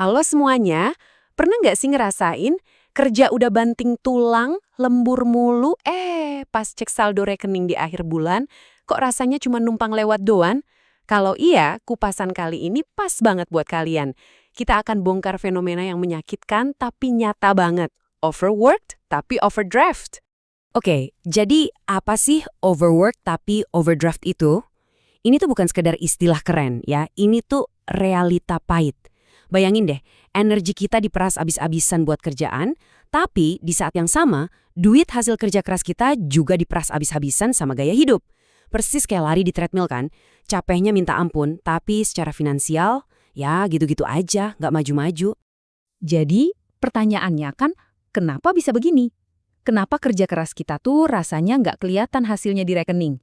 Halo semuanya, pernah nggak sih ngerasain kerja udah banting tulang, lembur mulu, pas cek saldo rekening di akhir bulan, kok rasanya cuma numpang lewat doang? Kalau iya, kupasan kali ini pas banget buat kalian. Kita akan bongkar fenomena yang menyakitkan tapi nyata banget. Overworked tapi overdraft. Oke, jadi apa sih overwork tapi overdraft itu? Ini tuh bukan sekedar istilah keren ya, ini tuh realita pahit. Bayangin deh, energi kita diperas abis-abisan buat kerjaan, tapi di saat yang sama, duit hasil kerja keras kita juga diperas abis-abisan sama gaya hidup. Persis kayak lari di treadmill kan, capeknya minta ampun, tapi secara finansial, ya gitu-gitu aja, nggak maju-maju. Jadi, pertanyaannya kan, kenapa bisa begini? Kenapa kerja keras kita tuh rasanya nggak kelihatan hasilnya di rekening?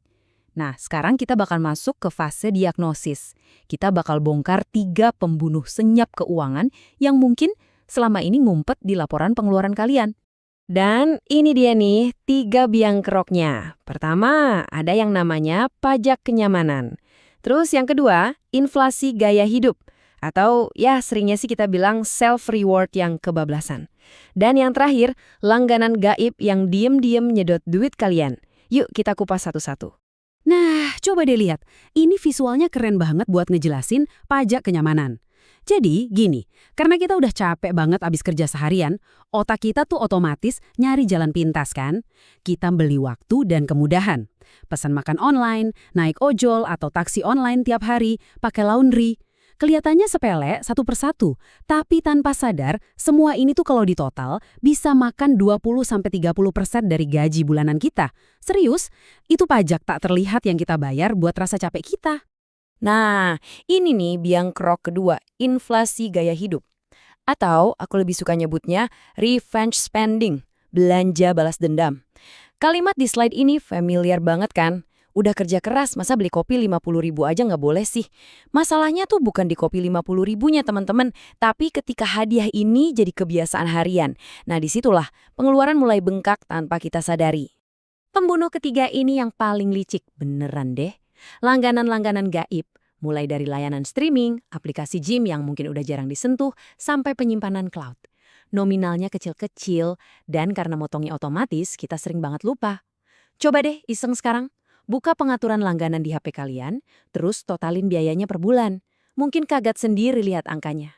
Nah, sekarang kita bakal masuk ke fase diagnosis. Kita bakal bongkar 3 pembunuh senyap keuangan yang mungkin selama ini ngumpet di laporan pengeluaran kalian. Dan ini dia nih, 3 biang keroknya. Pertama, ada yang namanya pajak kenyamanan. Terus yang kedua, inflasi gaya hidup. Atau ya seringnya sih kita bilang self-reward yang kebablasan. Dan yang terakhir, langganan gaib yang diem-diem nyedot duit kalian. Yuk kita kupas satu-satu. Nah, coba deh lihat. Ini visualnya keren banget buat ngejelasin pajak kenyamanan. Jadi, gini, karena kita udah capek banget abis kerja seharian, otak kita tuh otomatis nyari jalan pintas kan? Kita beli waktu dan kemudahan. Pesan makan online, naik ojol atau taksi online tiap hari, pakai laundry. Kelihatannya sepele satu persatu, tapi tanpa sadar, semua ini tuh kalau ditotal bisa makan 20-30% dari gaji bulanan kita. Serius, itu pajak tak terlihat yang kita bayar buat rasa capek kita. Nah, ini nih biang kerok kedua, inflasi gaya hidup. Atau aku lebih suka nyebutnya revenge spending, belanja balas dendam. Kalimat di slide ini familiar banget kan? Udah kerja keras, masa beli kopi 50.000 aja nggak boleh sih? Masalahnya tuh bukan di kopi 50.000-nya teman-teman, tapi ketika hadiah ini jadi kebiasaan harian. Nah disitulah pengeluaran mulai bengkak tanpa kita sadari. Pembunuh ketiga ini yang paling licik, beneran deh. Langganan-langganan gaib, mulai dari layanan streaming, aplikasi gym yang mungkin udah jarang disentuh, sampai penyimpanan cloud. Nominalnya kecil-kecil, dan karena motongnya otomatis, kita sering banget lupa. Coba deh iseng sekarang. Buka pengaturan langganan di HP kalian, terus totalin biayanya per bulan. Mungkin kaget sendiri lihat angkanya.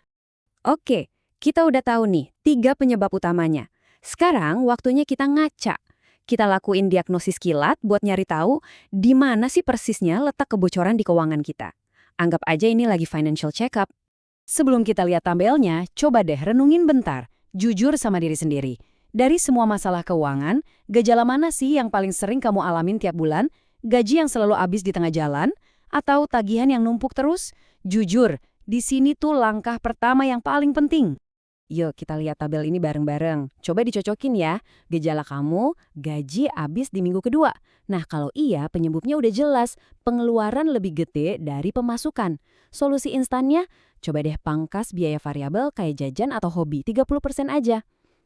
Oke, kita udah tahu nih 3 penyebab utamanya. Sekarang waktunya kita ngaca. Kita lakuin diagnosis kilat buat nyari tahu di mana sih persisnya letak kebocoran di keuangan kita. Anggap aja ini lagi financial check-up. Sebelum kita lihat tabelnya, coba deh renungin bentar. Jujur sama diri sendiri. Dari semua masalah keuangan, gejala mana sih yang paling sering kamu alamin tiap bulan? Gaji yang selalu habis di tengah jalan? Atau tagihan yang numpuk terus? Jujur, di sini tuh langkah pertama yang paling penting. Yuk kita lihat tabel ini bareng-bareng. Coba dicocokin ya. Gejala kamu, gaji habis di minggu kedua. Nah kalau iya, penyebabnya udah jelas. Pengeluaran lebih gede dari pemasukan. Solusi instannya, coba deh pangkas biaya variabel kayak jajan atau hobi 30% aja.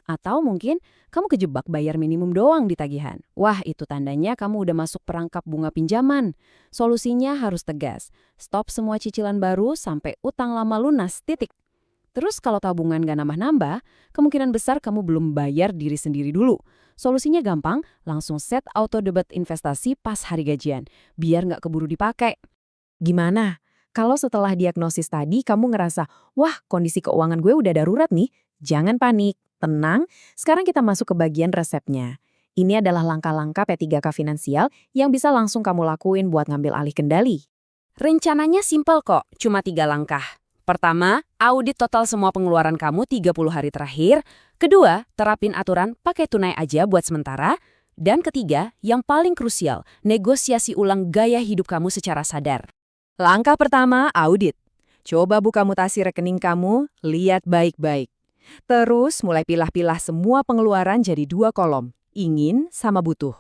Atau mungkin kamu kejebak bayar minimum doang di tagihan. Wah, itu tandanya kamu udah masuk perangkap bunga pinjaman. Solusinya harus tegas. Stop semua cicilan baru sampai utang lama lunas, titik. Terus kalau tabungan gak nambah-nambah, kemungkinan besar kamu belum bayar diri sendiri dulu. Solusinya gampang, langsung set auto debit investasi pas hari gajian, biar gak keburu dipakai. Gimana? Kalau setelah diagnosis tadi kamu ngerasa, wah kondisi keuangan gue udah darurat nih, jangan panik. Tenang, sekarang kita masuk ke bagian resepnya. Ini adalah langkah-langkah P3K finansial yang bisa langsung kamu lakuin buat ngambil alih kendali. Rencananya simpel kok, cuma 3 langkah. Pertama, audit total semua pengeluaran kamu 30 hari terakhir. Kedua, terapin aturan pakai tunai aja buat sementara. Dan ketiga, yang paling krusial, negosiasi ulang gaya hidup kamu secara sadar. Langkah pertama, audit. Coba buka mutasi rekening kamu, lihat baik-baik. Terus mulai pilah-pilah semua pengeluaran jadi 2 kolom, ingin sama butuh.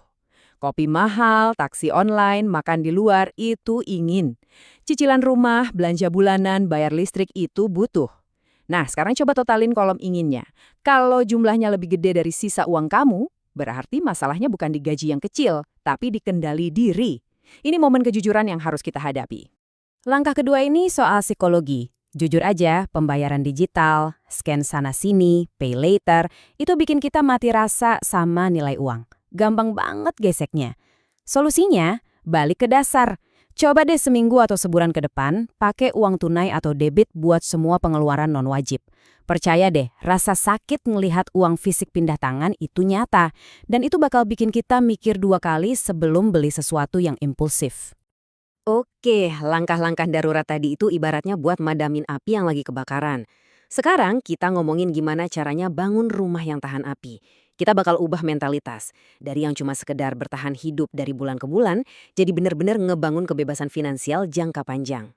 Kopi mahal, taksi online, makan di luar, itu ingin. Cicilan rumah, belanja bulanan, bayar listrik itu butuh. Nah, sekarang coba totalin kolom inginnya. Kalau jumlahnya lebih gede dari sisa uang kamu, berarti masalahnya bukan di gaji yang kecil, tapi di kendali diri. Ini momen kejujuran yang harus kita hadapi. Langkah kedua ini soal psikologi. Jujur aja, pembayaran digital, scan sana-sini, pay later, itu bikin kita mati rasa sama nilai uang. Gampang banget geseknya. Solusinya, balik ke dasar. Coba deh seminggu atau sebulan ke depan, pakai uang tunai atau debit buat semua pengeluaran non-wajib. Percaya deh, rasa sakit ngelihat uang fisik pindah tangan itu nyata. Dan itu bakal bikin kita mikir 2 kali sebelum beli sesuatu yang impulsif. Oke, langkah-langkah darurat tadi itu ibaratnya buat madamin api yang lagi kebakaran. Sekarang kita ngomongin gimana caranya bangun rumah yang tahan api. Kita bakal ubah mentalitas. Dari yang cuma sekedar bertahan hidup dari bulan ke bulan, jadi bener-bener ngebangun kebebasan finansial jangka panjang.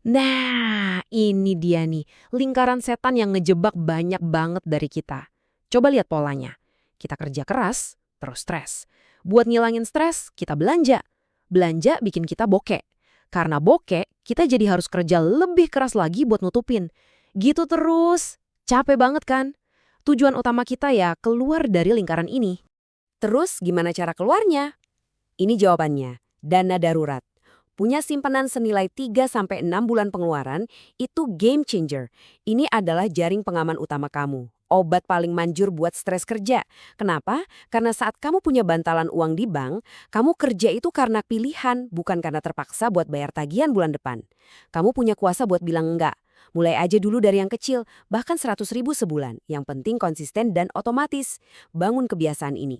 Nah, ini dia nih, lingkaran setan yang ngejebak banyak banget dari kita. Coba lihat polanya. Kita kerja keras, terus stres. Buat ngilangin stres, kita belanja. Belanja bikin kita bokek. Karena bokek, kita jadi harus kerja lebih keras lagi buat nutupin. Gitu terus. Capek banget kan? Tujuan utama kita ya keluar dari lingkaran ini. Terus gimana cara keluarnya? Ini jawabannya. Dana darurat. Punya simpanan senilai 3-6 bulan pengeluaran, itu game changer. Ini adalah jaring pengaman utama kamu. Obat paling manjur buat stres kerja. Kenapa? Karena saat kamu punya bantalan uang di bank, kamu kerja itu karena pilihan, bukan karena terpaksa buat bayar tagihan bulan depan. Kamu punya kuasa buat bilang enggak. Mulai aja dulu dari yang kecil, bahkan 100.000 sebulan. Yang penting konsisten dan otomatis. Bangun kebiasaan ini.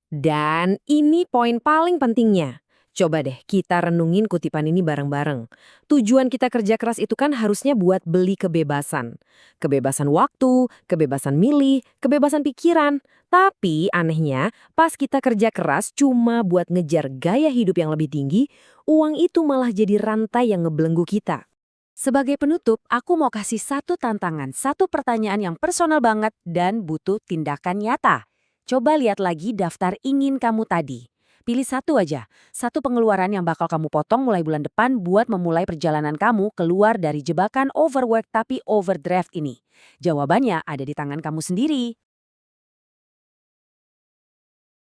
Dan ini poin paling pentingnya. Coba deh kita renungin kutipan ini bareng-bareng. Tujuan kita kerja keras itu kan harusnya buat beli kebebasan. Kebebasan waktu, kebebasan milih, kebebasan pikiran. Tapi anehnya, pas kita kerja keras cuma buat ngejar gaya hidup yang lebih tinggi, uang itu malah jadi rantai yang ngebelenggu kita. Sebagai penutup, aku mau kasih satu tantangan, satu pertanyaan yang personal banget dan butuh tindakan nyata. Coba lihat lagi daftar ingin kamu tadi. Pilih satu aja, satu pengeluaran yang bakal kamu potong mulai bulan depan buat memulai perjalanan kamu keluar dari jebakan overwork tapi overdraft ini. Jawabannya ada di tangan kamu sendiri.